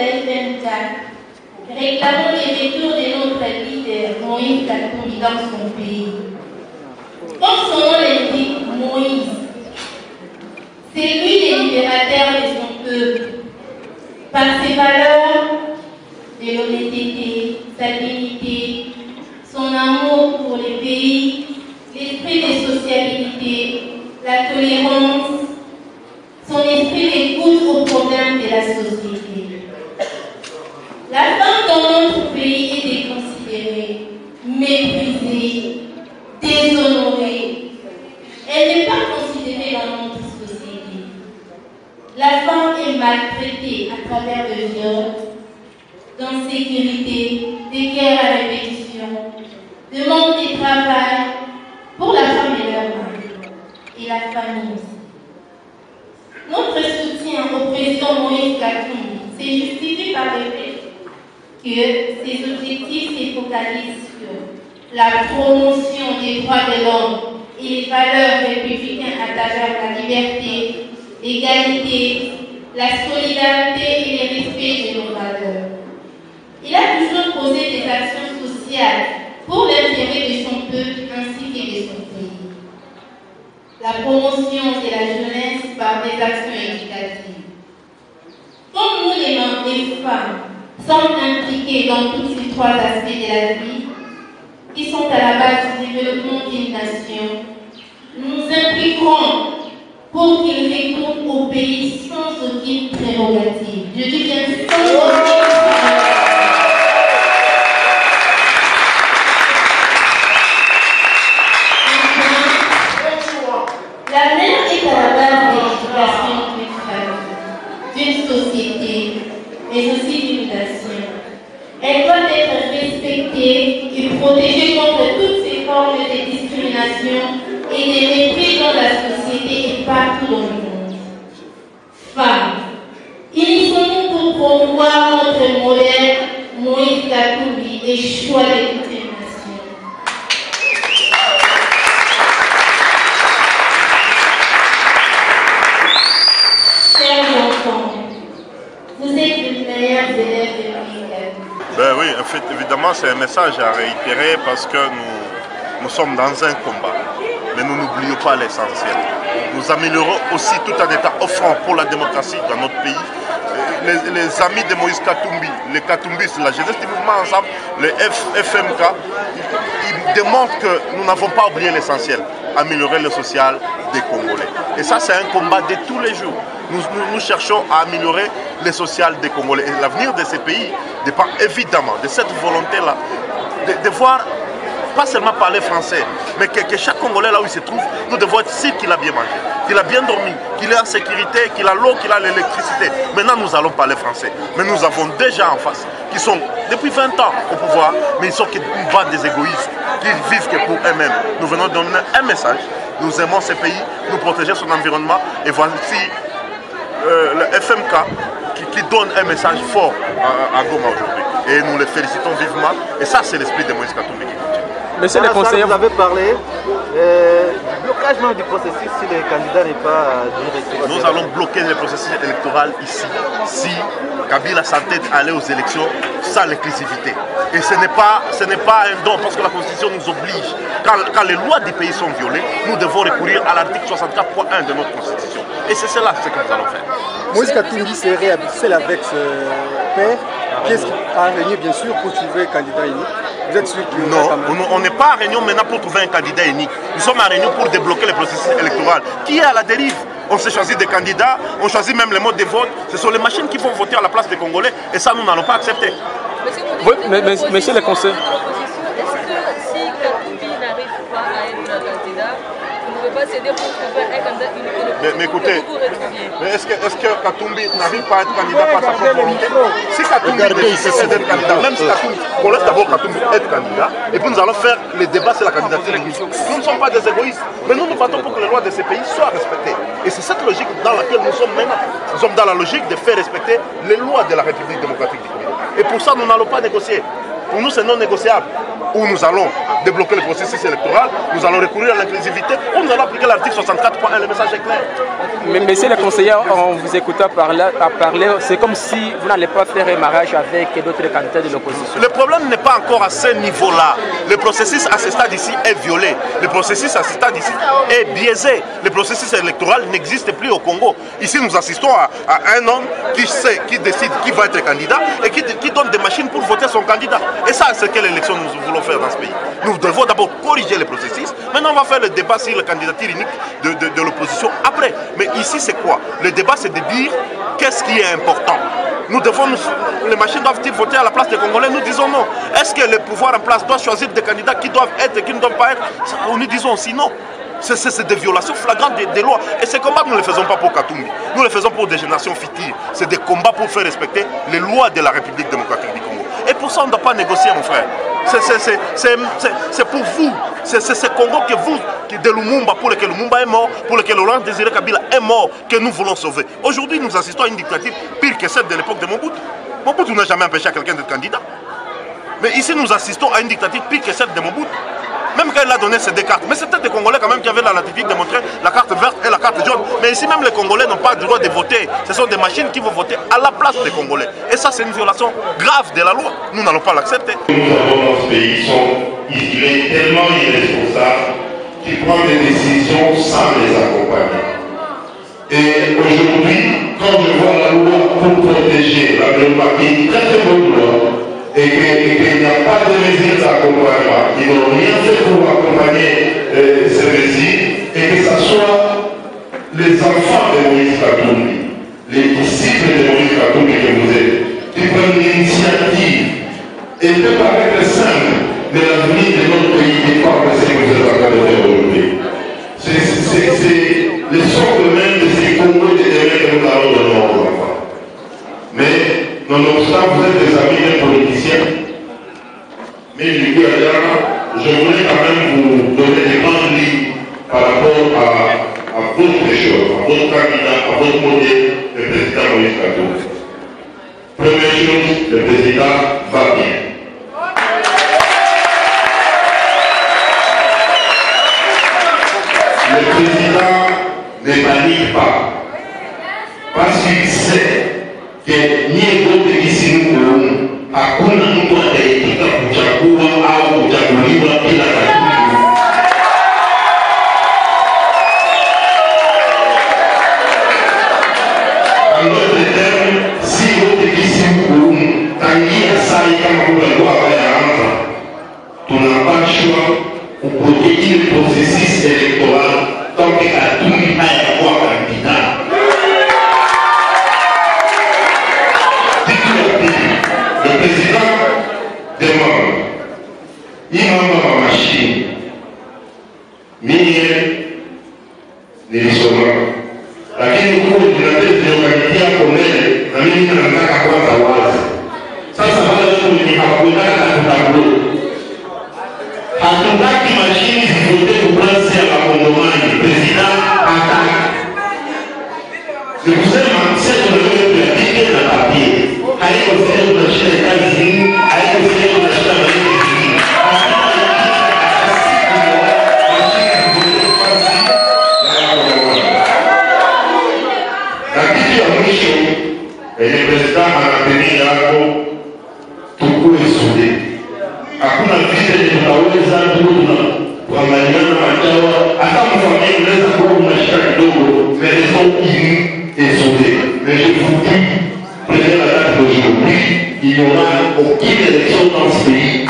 FMK réclamons les retours de notre leader Moïse Katumbi dans son pays. Comme son nom l'indique, Moïse, c'est lui le libérateur de son peuple. Par ses valeurs de l'honnêteté, sa dignité, son amour pour le pays, l'esprit de sociabilité, la tolérance, son esprit d'écoute aux problèmes de la société. La femme dans notre pays est déconsidérée, méprisée, déshonorée. Elle n'est pas considérée dans notre société. La femme est maltraitée à travers le viol, d'insécurité, des guerres à répétition, de manque de travail pour la femme et leur mari, et la famille aussi. Notre soutien au président Moïse Katumbi s'est justifié par le fait que ses objectifs se focalisent sur la promotion des droits de l'homme et les valeurs républicaines attachées à la liberté, l'égalité, la solidarité et le respect de nos valeurs. Il a toujours posé des actions sociales pour l'intérêt de son peuple ainsi que de son pays. La promotion de la jeunesse par des actions éducatives. Comme nous, les femmes, sommes impliquées dans tous ces trois aspects de la vie qui sont à la base du développement d'une nation, nous nous impliquerons pour qu'il retourne au pays sans aucune prérogative. Je dis bien sans aucune prérogative. La mère est à la base de l'éducation d'une famille, d'une société, mais aussi d'une nation. Elle doit être respectée et protégée contre toutes ces formes de discrimination et de mépris dans la société et partout dans le monde. Femmes, unissons-nous pour promouvoir notre modèle Moïse Katumbi et choix de toutes les nations. Chers enfants, vous êtes les meilleurs élèves de Moïse Katumbi. Ben oui, en fait, évidemment, c'est un message à réitérer parce que nous sommes dans un combat. Mais nous n'oublions pas l'essentiel. Nous améliorons aussi tout un état offrant pour la démocratie dans notre pays. Les amis de Moïse Katumbi, les Katumbistes, la jeunesse du mouvement ensemble, le FMK, ils démontrent que nous n'avons pas oublié l'essentiel, améliorer le social des Congolais. Et ça, c'est un combat de tous les jours. Nous cherchons à améliorer le social des Congolais. Et l'avenir de ces pays dépend évidemment de cette volonté-là, de voir pas seulement parler français, mais que chaque Congolais là où il se trouve, nous devons être sûrs qu'il a bien mangé, qu'il a bien dormi, qu'il est en sécurité, qu'il a l'eau, qu'il a l'électricité. Maintenant nous allons parler français. Mais nous avons des gens en face qui sont depuis 20 ans au pouvoir, mais ils sont une bande des égoïstes, qui vivent que pour eux-mêmes. Nous venons donner un message, nous aimons ce pays, nous protéger son environnement, et voici le FMK qui donne un message fort à Goma aujourd'hui. Et nous les félicitons vivement, et ça c'est l'esprit de Moïse Katumbi. Monsieur le conseiller, vous avez parlé du blocage même du processus si le candidat n'est pas direct. Nous allons bloquer le processus électoral ici, si Kabila s'entête à aller aux élections sans l'exclusivité. Et ce n'est pas un don, parce que la Constitution nous oblige. Quand les lois du pays sont violées, nous devons recourir à l'article 64.1 de notre Constitution. Et c'est cela ce que nous allons faire. Moïse Katumbi serait seul avec ce père, qu'est-ce qui a régné bien sûr pour trouver un candidat unique. Vous êtes sûr que non, on n'est pas à réunion maintenant pour trouver un candidat unique. Nous sommes à réunion pour débloquer le processus électoral qui est à la dérive. On s'est choisi des candidats, on choisit même les modes de vote. Ce sont les machines qui vont voter à la place des Congolais et ça nous n'allons pas accepter. Oui, mais monsieur le conseiller. Est-ce que si Katumbi n'arrive pas à être candidat, vous ne pouvez pas céder pour trouver un candidat unique? Mais écoutez, est-ce que Katumbi n'arrive pas à être candidat par sa propre volonté? Si Katumbi décide d'être candidat, même si Katumbi, on laisse d'abord Katumbi être candidat, et puis nous allons faire les débats sur la candidature. Nous ne sommes pas des égoïstes, mais nous nous battons pour que les lois de ces pays soient respectées. Et c'est cette logique dans laquelle nous sommes maintenant. Nous sommes dans la logique de faire respecter les lois de la République démocratique du Congo. Et pour ça, nous n'allons pas négocier. Pour nous, c'est non négociable. Ou nous allons débloquer le processus électoral, nous allons recourir à l'inclusivité, ou nous allons appliquer l'article 64.1, le message est clair. Mais monsieur le conseiller, en vous écoutant parler, c'est comme si vous n'allez pas faire un mariage avec d'autres candidats de l'opposition. Le problème n'est pas encore à ce niveau-là. Le processus à ce stade ici est violé. Le processus à ce stade ici est biaisé. Le processus électoral n'existe plus au Congo. Ici, nous assistons à un homme qui sait, qui décide qui va être candidat et qui donne des machines pour voter son candidat. Et ça, c'est quelle élection nous voulons faire dans ce pays. Nous devons d'abord corriger le processus. Maintenant, on va faire le débat sur la candidature unique de l'opposition après. Mais ici, c'est quoi? Le débat, c'est de dire qu'est-ce qui est important. Les machines doivent-ils voter à la place des Congolais? Nous disons non. Est-ce que le pouvoir en place doit choisir des candidats qui doivent être et qui ne doivent pas être? Nous disons aussi non. C'est des violations flagrantes des lois. Et ces combats, nous ne les faisons pas pour Katumbi. Nous les faisons pour des générations futures. C'est des combats pour faire respecter les lois de la République démocratique du Congo. Et pour ça, on ne doit pas négocier, mon frère. C'est pour vous. C'est ce Congo que vous, de Lumumba, pour lequel Lumumba est mort, pour lequel Laurent Désiré Kabila est mort, que nous voulons sauver. Aujourd'hui, nous assistons à une dictature pire que celle de l'époque de Mobutu. Mobutu n'a jamais empêché à quelqu'un d'être candidat. Mais ici, nous assistons à une dictature pire que celle de Mobutu. Même quand il a donné ces deux cartes. Mais c'était des Congolais quand même qui avaient la latitude de montrer la carte verte et la carte jaune. Mais ici même les Congolais n'ont pas le droit de voter. Ce sont des machines qui vont voter à la place des Congolais. Et ça c'est une violation grave de la loi. Nous n'allons pas l'accepter. Nous avons dans ce pays il est tellement irresponsable qu'il prend des décisions sans les accompagner. Et aujourd'hui, quand je vois la loi pour protéger la démocratie, très très bonne loi, et qu'il n'y a pas de mesures d'accompagnement, ils n'ont rien fait pour accompagner ces mesures, et que ce soit les enfants de Moïse Katumbi, les disciples de Moïse Katumbi que vous êtes, qui prennent l'initiative, et peut paraître simple, mais l'avenir de notre pays dépend de ce que vous êtes en train de faire aujourd'hui. C'est le sort même de ces Congolais de demain que nous allons donner aux enfants. Mais nonobstant, vous êtes des amis des politiciens, mais je voulais quand même vous donner des grandes lignes par rapport à d'autres choses, à votre candidat, à votre modèle, le président Moïse Katumbi. Première chose, le président va bien. Le président ne panique pas, parce qu'il sait que nie wote kisi Mungu hakuna mtu ataitika kuchagua au kuchaguliwa bila Katumbi. En d'autres termes, si wote kisi Mungu tangia sai kama kutakuwa wayaanza, tunapashwa kuproteger le processus électoral tant que Katumbi hayakuwa candidat. Le président demande, il m'a ma machine, minier, nilisoma, lakini huko tunataka kuongelea na mimi nataka kwanza wazi. Sasa wale ni hakutaka kutablo. Hatutaki mashini zivote kubrasi ya makongomani. President ataka. Je vous aime, c'est le même de la na papier. Haiko sio tunashika kazi hii, haiko sio tunashika maisha hii. Na kitu ya mwisho, le president anapenda yako tukue sude. Hakuna vita tunaweza kuangaliana machawa, hata mfamilia unaweza kuwa unashika kidogo, mais ils sont unis et soudés. Mais je vous dis, prenez la date d'aujourd'hui, il n'y aura aucune élection dans ce pays